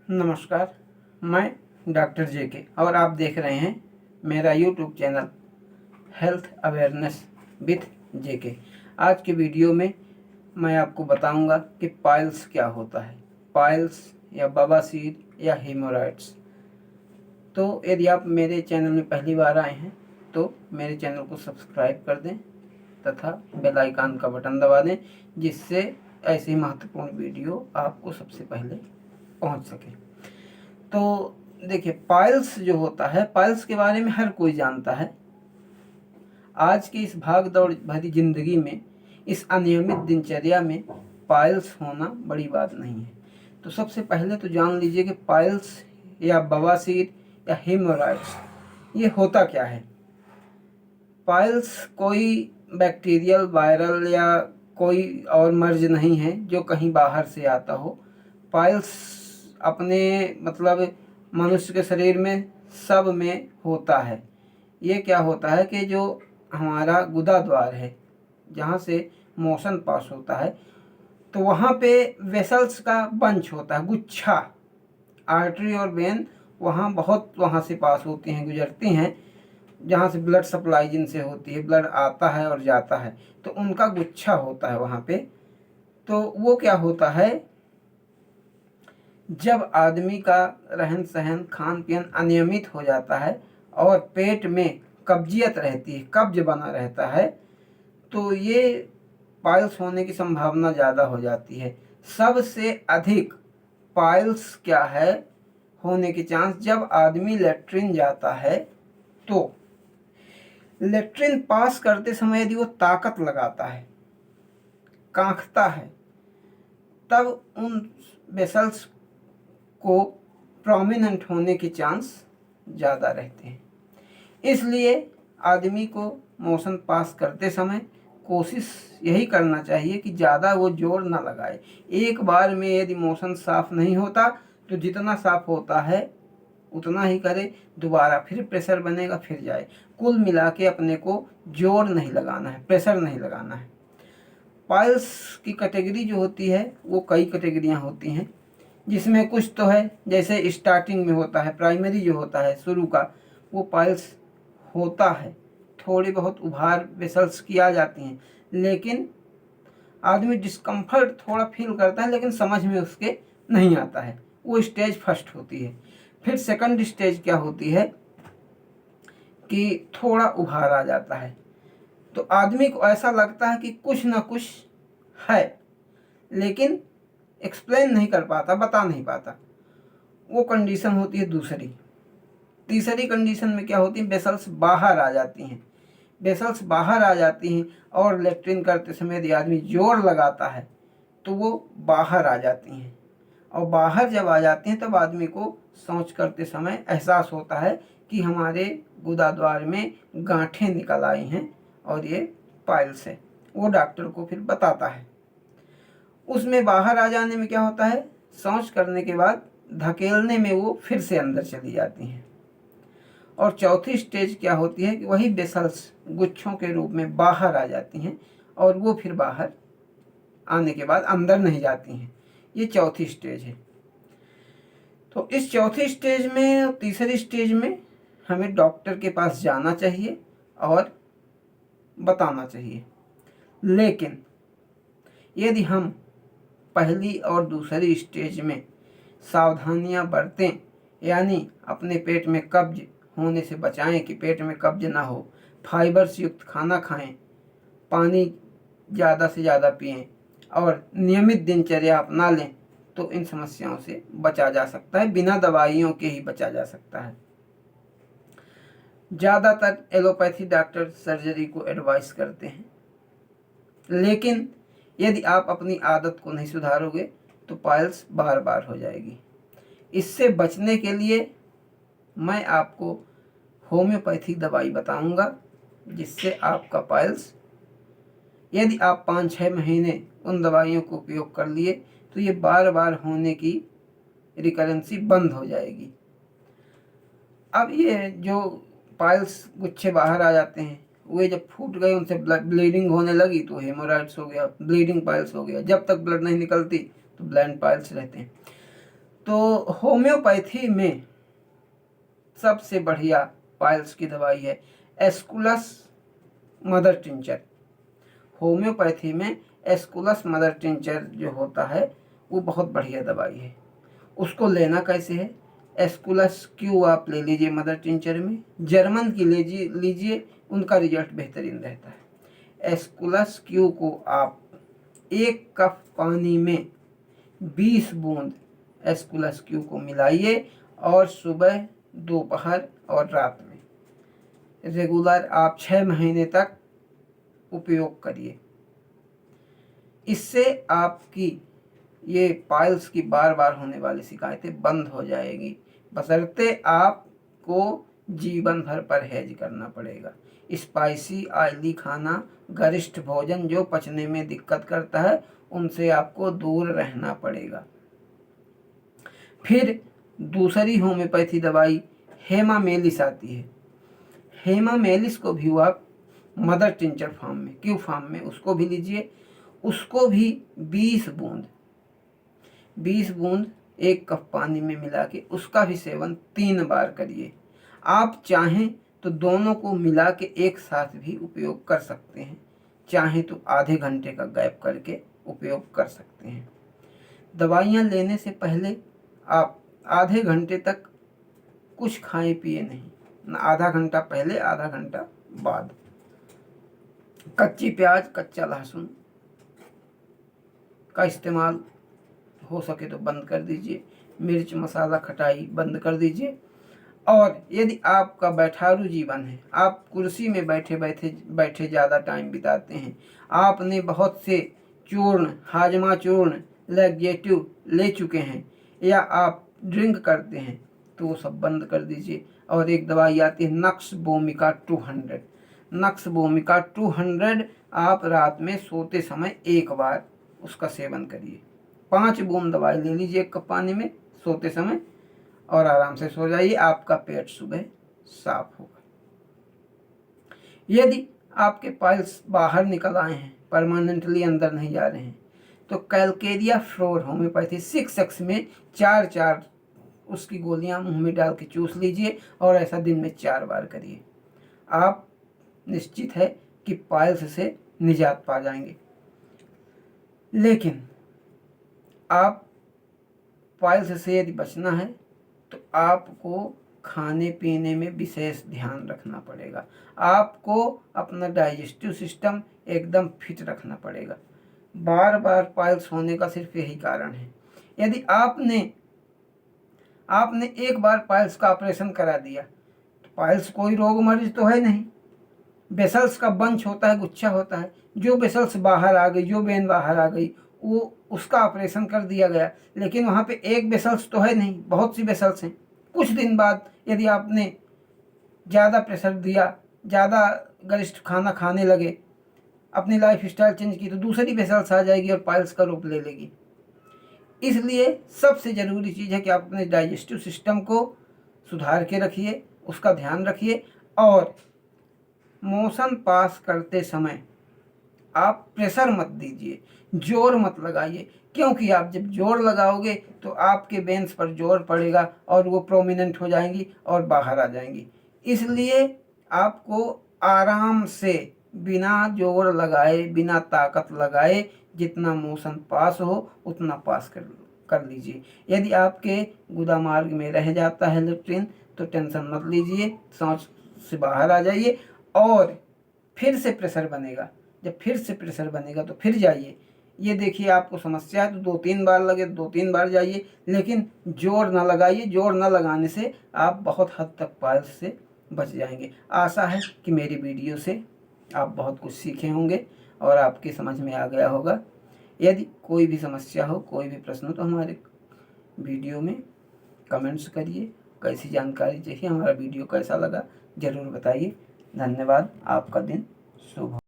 नमस्कार, मैं डॉक्टर जेके और आप देख रहे हैं मेरा YouTube channel health awareness with JK. आज के वीडियो में मैं आपको बताऊंगा कि पाइल्स क्या होता है, पाइल्स या बवासीर या हेमोरॉइड्स। तो यदि आप मेरे चैनल में पहली बार आए हैं तो मेरे चैनल को सब्सक्राइब कर दें तथा बेल आइकन का बटन दबा दें, जिससे ऐसी महत्वपूर्ण वीडियो आपको सबसे पहले पहुंच सके। तो देखिए, पाइल्स जो होता है, पाइल्स के बारे में हर कोई जानता है। आज की इस भाग दौड़ भरी जिंदगी में, इस अनियमित दिनचर्या में पाइल्स होना बड़ी बात नहीं है। तो सबसे पहले तो जान लीजिए कि पाइल्स या बवासीर या हेमोरॉइड्स ये होता क्या है। पाइल्स कोई बैक्टीरियल, वायरल या कोई और मर्ज नहीं है जो कहीं बाहर से आता हो। पाइल्स अपने मनुष्य के शरीर में सब में होता है। ये क्या होता है कि जो हमारा गुदा द्वार है, जहाँ से मोशन पास होता है, तो वहाँ पे वेसल्स का बंच होता है, गुच्छा। आर्टरी और वेन वहाँ से पास होती हैं, गुजरती हैं, जहाँ से ब्लड सप्लाई जिनसे होती है, ब्लड आता है और जाता है, तो उनका गुच्छा होता है वहाँ पे। तो वो क्या होता है, जब आदमी का रहन सहन, खान पीन अनियमित हो जाता है और पेट में कब्जियत रहती है, कब्ज बना रहता है, तो ये पाइल्स होने की संभावना ज़्यादा हो जाती है। सबसे अधिक पाइल्स क्या है होने की चांस, जब आदमी लेट्रिन जाता है, तो लेट्रिन पास करते समय यदि वो ताकत लगाता है, कांखता है, तब उन वेसल्स को प्रोमिनेंट होने के चांस ज़्यादा रहते हैं। इसलिए आदमी को मोशन पास करते समय कोशिश यही करना चाहिए कि ज़्यादा वो जोर ना लगाए। एक बार में यदि मोशन साफ नहीं होता तो जितना साफ होता है उतना ही करे, दोबारा फिर प्रेशर बनेगा, फिर जाए। कुल मिला के अपने को जोर नहीं लगाना है, प्रेशर नहीं लगाना है। पाइल्स की कैटेगरी जो होती है वो कई कैटेगरियाँ होती हैं, जिसमें कुछ तो है जैसे स्टार्टिंग में होता है, प्राइमरी जो होता है शुरू का, वो पाइल्स होता है। थोड़ी बहुत उभार वेसल्स की आ जाती हैं, लेकिन आदमी डिस्कम्फर्ट थोड़ा फील करता है, लेकिन समझ में उसके नहीं आता है। वो स्टेज फर्स्ट होती है। फिर सेकंड स्टेज क्या होती है कि थोड़ा उभार आ जाता है, तो आदमी को ऐसा लगता है कि कुछ ना कुछ है, लेकिन एक्सप्लेन नहीं कर पाता, बता नहीं पाता। वो कंडीशन होती है दूसरी। तीसरी कंडीशन में क्या होती है, वेसल्स बाहर आ जाती हैं। वेसल्स बाहर आ जाती हैं और लेट्रिन करते समय यदि आदमी जोर लगाता है तो वो बाहर आ जाती हैं, और बाहर जब आ जाती हैं तब आदमी को शौच करते समय एहसास होता है कि हमारे गुदा द्वार में गांठें निकल आई हैं और ये पाइल्स है। वो डॉक्टर को फिर बताता है। उसमें बाहर आ जाने में क्या होता है, शौच करने के बाद धकेलने में वो फिर से अंदर चली जाती हैं। और चौथी स्टेज क्या होती है कि वही वेसल्स गुच्छों के रूप में बाहर आ जाती हैं और वो फिर बाहर आने के बाद अंदर नहीं जाती हैं। ये चौथी स्टेज है। तो इस चौथी स्टेज में और तीसरी स्टेज में हमें डॉक्टर के पास जाना चाहिए और बताना चाहिए। लेकिन यदि हम पहली और दूसरी स्टेज में सावधानियां बरतें, यानी अपने पेट में कब्ज होने से बचाएं कि पेट में कब्ज ना हो, फाइबर से युक्त खाना खाएं, पानी ज़्यादा से ज़्यादा पिएं और नियमित दिनचर्या अपना लें, तो इन समस्याओं से बचा जा सकता है। बिना दवाइयों के ही बचा जा सकता है। ज़्यादातर एलोपैथी डॉक्टर सर्जरी को एडवाइस करते हैं, लेकिन यदि आप अपनी आदत को नहीं सुधारोगे तो पाइल्स बार बार हो जाएगी। इससे बचने के लिए मैं आपको होम्योपैथी दवाई बताऊंगा, जिससे आपका पाइल्स, यदि आप 5-6 महीने उन दवाइयों को उपयोग कर लिए तो ये बार बार होने की रिकरेंसी बंद हो जाएगी। अब ये जो पाइल्स गुच्छे बाहर आ जाते हैं, वे जब फूट गए, उनसे ब्लीडिंग होने लगी तो हेमोरॉइड्स हो गया, ब्लीडिंग पाइल्स हो गया। जब तक ब्लड नहीं निकलती तो ब्लैंड पाइल्स रहते हैं। तो होम्योपैथी में सबसे बढ़िया पाइल्स की दवाई है एस्कुलस मदर टिंचर। होम्योपैथी में एस्कुलस मदर टिंचर जो होता है वो बहुत बढ़िया दवाई है। उसको लेना कैसे है? एस्कुलस क्यू आप ले लीजिए मदर टिंचर में, जर्मन की लीजिए, उनका रिजल्ट बेहतरीन रहता है। एस्कुलस क्यू को आप 1 कप पानी में 20 बूंद एस्कुलस क्यू को मिलाइए और सुबह, दोपहर और रात में रेगुलर आप 6 महीने तक उपयोग करिए। इससे आपकी ये पाइल्स की बार बार होने वाली शिकायतें बंद हो जाएगी, बशर्ते आपको जीवन भर परहेज करना पड़ेगा। स्पाइसी ऑयली खाना, गरिष्ठ भोजन जो पचने में दिक्कत करता है, उनसे आपको दूर रहना पड़ेगा। फिर दूसरी होम्योपैथी दवाई हेमामेलिस आती है। हेमामेलिस को भी आप मदर टिंचर फॉर्म में, क्यू फॉर्म में उसको भी लीजिए। उसको भी 20 बूंद 1 कप पानी में मिला के उसका भी सेवन 3 बार करिए। आप चाहें तो दोनों को मिला के एक साथ भी उपयोग कर सकते हैं, चाहें तो आधे घंटे का गैप करके उपयोग कर सकते हैं। दवाइयाँ लेने से पहले आप आधे घंटे तक कुछ खाए पिए नहीं, न आधा घंटा पहले आधा घंटा बाद। कच्ची प्याज, कच्चा लहसुन का इस्तेमाल हो सके तो बंद कर दीजिए। मिर्च, मसाला, खटाई बंद कर दीजिए। और यदि आपका बैठारू जीवन है, आप कुर्सी में बैठे ज़्यादा टाइम बिताते हैं, आपने बहुत से चूर्ण, हाजमा चूर्ण, लैक्सेटिव ले चुके हैं, या आप ड्रिंक करते हैं, तो वो सब बंद कर दीजिए। और एक दवाई आती है नक्स वोमिका 200। नक्स वोमिका 200 आप रात में सोते समय 1 बार उसका सेवन करिए। 5 बूंद दवाई ले लीजिए 1 कप पानी में सोते समय और आराम से सो जाइए। आपका पेट सुबह साफ होगा। यदि आपके पाइल्स बाहर निकल आए हैं, परमानेंटली अंदर नहीं जा रहे हैं, तो कैलकेरिया फ्लोर होम्योपैथी 6x में 4 उसकी गोलियां मुंह में डाल के चूस लीजिए और ऐसा दिन में 4 बार करिए। आप निश्चित है कि पाइल्स से निजात पा जाएंगे। लेकिन आप पाइल्स से यदि बचना है तो आपको खाने पीने में विशेष ध्यान रखना पड़ेगा। आपको अपना डाइजेस्टिव सिस्टम एकदम फिट रखना पड़ेगा। बार बार पाइल्स होने का सिर्फ यही कारण है। यदि आपने एक बार पाइल्स का ऑपरेशन करा दिया तो पाइल्स कोई रोग मरीज तो है नहीं, वेसल्स का बंच होता है, गुच्छा होता है। जो वेसल्स बाहर आ गई, जो वेन बाहर आ गई, वो उसका ऑपरेशन कर दिया गया, लेकिन वहाँ पे एक वेसल्स तो है नहीं, बहुत सी वेसल्स हैं। कुछ दिन बाद यदि आपने ज़्यादा प्रेशर दिया, ज़्यादा गरिष्ठ खाना खाने लगे, अपनी लाइफ स्टाइल चेंज की, तो दूसरी वेसल्स आ जाएगी और पाइल्स का रूप ले लेगी। इसलिए सबसे ज़रूरी चीज़ है कि आप अपने डाइजेस्टिव सिस्टम को सुधार के रखिए, उसका ध्यान रखिए। और मोशन पास करते समय आप प्रेशर मत दीजिए, जोर मत लगाइए, क्योंकि आप जब जोर लगाओगे तो आपके वेन्स पर जोर पड़ेगा और वो प्रोमिनेंट हो जाएंगी और बाहर आ जाएंगी। इसलिए आपको आराम से, बिना जोर लगाए, बिना ताकत लगाए, जितना मोशन पास हो उतना पास कर लीजिए। यदि आपके गुदा मार्ग में रह जाता है लेट्रिन तो टेंशन मत लीजिए, सांस से बाहर आ जाइए और फिर से प्रेशर बनेगा। जब फिर से प्रेशर बनेगा तो फिर जाइए। ये देखिए, आपको समस्या है तो 2-3 बार लगे, 2-3 बार जाइए, लेकिन जोर ना लगाइए। जोर ना लगाने से आप बहुत हद तक पाइल्स से बच जाएंगे। आशा है कि मेरी वीडियो से आप बहुत कुछ सीखे होंगे और आपकी समझ में आ गया होगा। यदि कोई भी समस्या हो, कोई भी प्रश्न हो, तो हमारे वीडियो में कमेंट्स करिए। कैसी जानकारी चाहिए, हमारा वीडियो कैसा लगा ज़रूर बताइए। धन्यवाद। आपका दिन शुभ हो।